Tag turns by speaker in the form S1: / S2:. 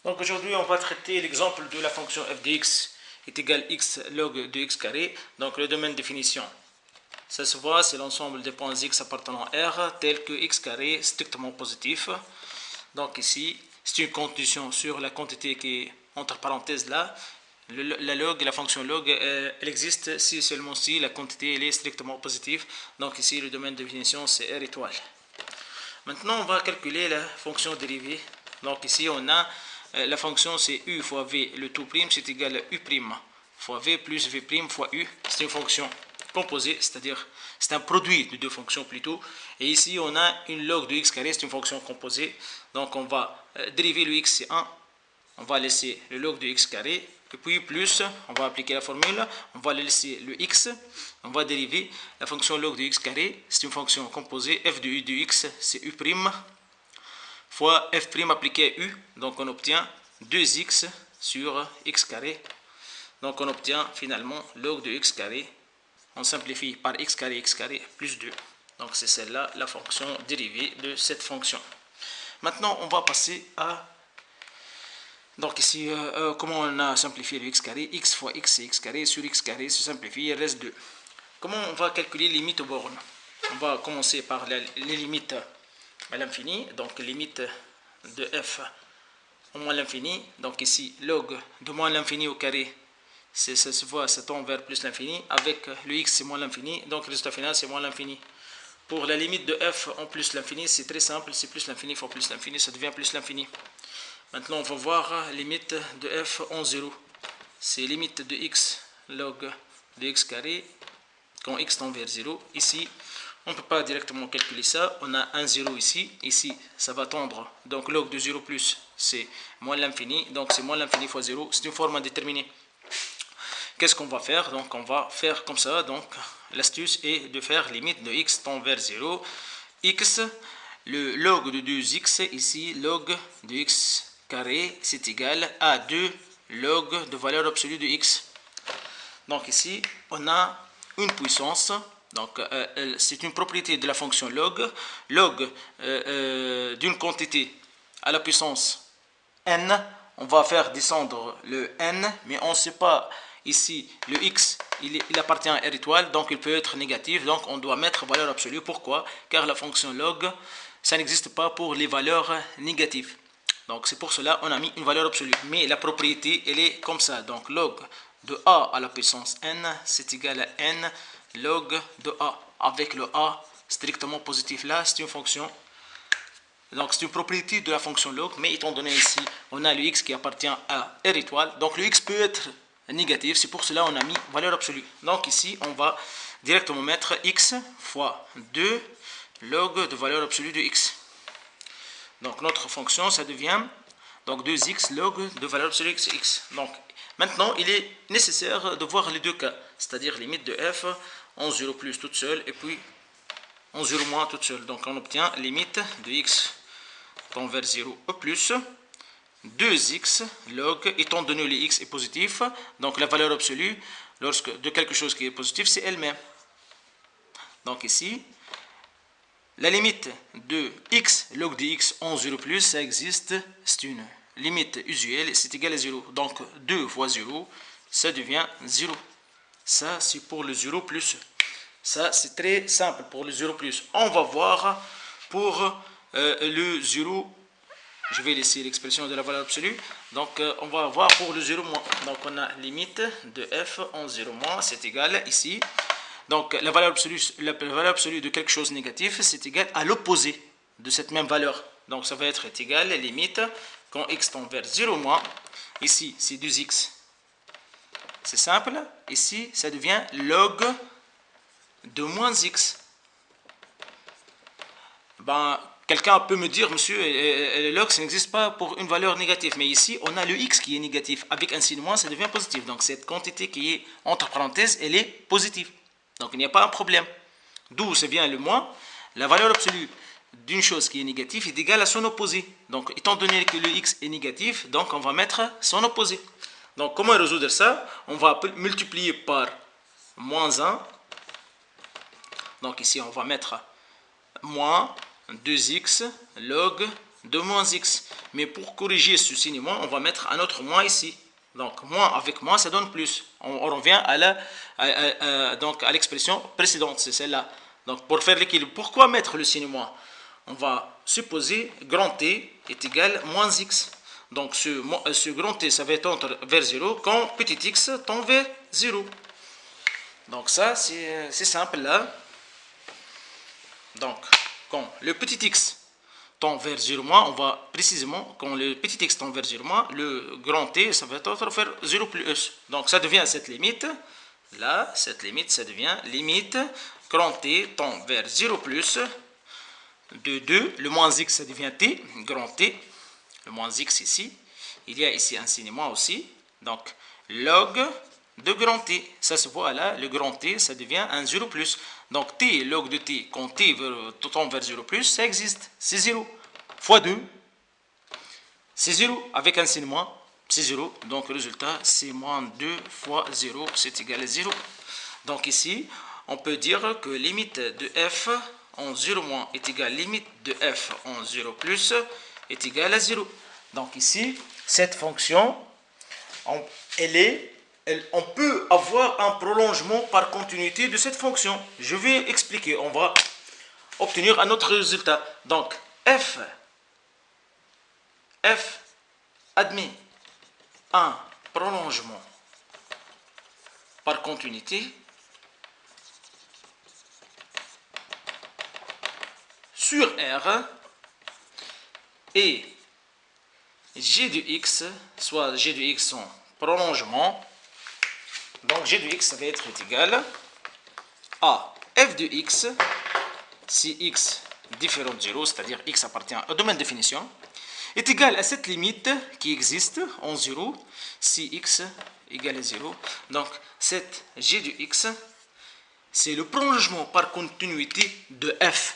S1: Donc aujourd'hui, on va traiter l'exemple de la fonction f de x est égal x log de x carré. Donc le domaine de définition, ça se voit, c'est l'ensemble des points x appartenant à R tel que x carré strictement positif. Donc ici, c'est une condition sur la quantité qui est entre parenthèses là. La fonction log, elle existe si seulement si la quantité elle est strictement positive. Donc ici, le domaine de définition, c'est R étoile. Maintenant, on va calculer la fonction dérivée. Donc ici, on a la fonction, c'est u fois v, le tout prime, c'est égal à u prime fois v plus v prime fois u. C'est une fonction composée, c'est-à-dire c'est un produit de deux fonctions plutôt. Et ici, on a une log de x carré, c'est une fonction composée. Donc on va dériver le x, c'est 1. On va laisser le log de x carré. Et puis plus, on va appliquer la formule, on va laisser le x, on va dériver la fonction log de x carré, c'est une fonction composée, f de u de x, c'est u prime, fois f prime appliqué à u, donc on obtient 2x sur x carré, donc on obtient finalement log de x carré, on simplifie par x carré plus 2, donc c'est celle-là la fonction dérivée de cette fonction. Maintenant on va passer à donc ici, comment on a simplifié le x carré, x fois x c'est x carré, sur x carré se simplifie, il reste 2. Comment on va calculer les limites aux bornes? On va commencer par les limites à l'infini, donc limite de f au moins l'infini, donc ici log de moins l'infini au carré, ça se voit, ça tend vers plus l'infini, avec le x c'est moins l'infini, donc le résultat final c'est moins l'infini. Pour la limite de f en plus l'infini, c'est très simple, c'est plus l'infini fois plus l'infini, ça devient plus l'infini. Maintenant, on va voir limite de f en 0. C'est limite de x log de x carré quand x tend vers 0. Ici, on ne peut pas directement calculer ça. On a un 0 ici. Ici, ça va tendre. Donc, log de 0 plus, c'est moins l'infini. Donc, c'est moins l'infini fois 0. C'est une forme indéterminée. Qu'est-ce qu'on va faire? Donc, on va faire comme ça. Donc, l'astuce est de faire limite de x tend vers 0. X, le log de 2x, ici, log de x carré, c'est égal à 2 log de valeur absolue de x. Donc ici, on a une puissance. Donc c'est une propriété de la fonction log. Log d'une quantité à la puissance n. On va faire descendre le n, mais on ne sait pas ici le x, il appartient à R étoile, donc il peut être négatif. Donc on doit mettre valeur absolue. Pourquoi? Car la fonction log, ça n'existe pas pour les valeurs négatives. Donc c'est pour cela qu'on a mis une valeur absolue. Mais la propriété, elle est comme ça. Donc log de a à la puissance n, c'est égal à n log de a. Avec le a strictement positif là, c'est une fonction. Donc c'est une propriété de la fonction log. Mais étant donné ici, on a le x qui appartient à R étoile. Donc le x peut être négatif. C'est pour cela qu'on a mis valeur absolue. Donc ici, on va directement mettre x fois 2 log de valeur absolue de x. Donc notre fonction, ça devient donc 2x log de valeur absolue x. Donc maintenant, il est nécessaire de voir les deux cas, c'est-à-dire limite de f en 0 plus toute seule et puis en 0 moins toute seule. Donc on obtient limite de x tend vers 0 au plus 2x log, étant donné le x est positif, donc la valeur absolue de quelque chose qui est positif, c'est elle-même. Donc ici, la limite de x log de x en 0 plus, ça existe, c'est une limite usuelle, c'est égal à 0. Donc 2 fois 0, ça devient 0. Ça, c'est pour le 0 plus. Ça, c'est très simple pour le 0 plus. On va voir pour le 0, je vais laisser l'expression de la valeur absolue. Donc on va voir pour le 0 moins. Donc on a limite de f en 0 moins, c'est égal ici. Donc la valeur absolue de quelque chose de négatif, c'est égal à l'opposé de cette même valeur. Donc ça va être égal à limite quand x tend vers 0 moins. Ici, c'est 2x. C'est simple. Ici, ça devient log de moins x. Ben, quelqu'un peut me dire, monsieur, le log, ça n'existe pas pour une valeur négative. Mais ici, on a le x qui est négatif. Avec un signe moins, ça devient positif. Donc cette quantité qui est entre parenthèses, elle est positive. Donc il n'y a pas un problème. D'où ça vient le moins. La valeur absolue d'une chose qui est négative est égale à son opposé. Donc étant donné que le x est négatif, donc on va mettre son opposé. Donc comment résoudre ça? On va multiplier par moins 1. Donc ici on va mettre moins 2x log de moins x. Mais pour corriger ce signe moins, on va mettre un autre moins ici. Donc, moins avec moins, ça donne plus. On revient à l'expression précédente, c'est celle-là. Donc, pour faire l'équilibre, pourquoi mettre le signe moins? On va supposer grand T est égal à moins x. Donc, ce grand T, ça va tendre vers 0 quand petit x tend vers 0. Donc, ça, c'est simple là. Donc, quand le petit x tend vers 0 moins, on va précisément, quand le petit x tend vers 0 moins, le grand T, ça va tendre vers 0 plus. Donc, ça devient cette limite. Là, cette limite, ça devient limite grand T tend vers 0 plus de 2. Le moins x, ça devient T, grand T. Le moins x ici. Il y a ici un signe moins aussi. Donc, log de grand T. Ça se voit là, le grand T, ça devient un 0 plus. Donc, T, log de T, quand T tend vers 0 plus, ça existe. C'est 0. Fois 2, c'est 0. Avec un signe moins, c'est 0. Donc, le résultat, c'est moins 2 fois 0, c'est égal à 0. Donc, ici, on peut dire que limite de f en 0 moins est égal à limite de f en 0 plus est égal à 0. Donc, ici, cette fonction, on peut avoir un prolongement par continuité de cette fonction. Je vais expliquer. On va obtenir un autre résultat. Donc, f admet un prolongement par continuité sur R et g de x, soit g de x en prolongement. Donc, g de x, ça va être égal à f de x, si x différent de 0, c'est-à-dire x appartient au domaine de définition, est égal à cette limite qui existe en 0, si x égale à 0. Donc, cette g de x, c'est le prolongement par continuité de f.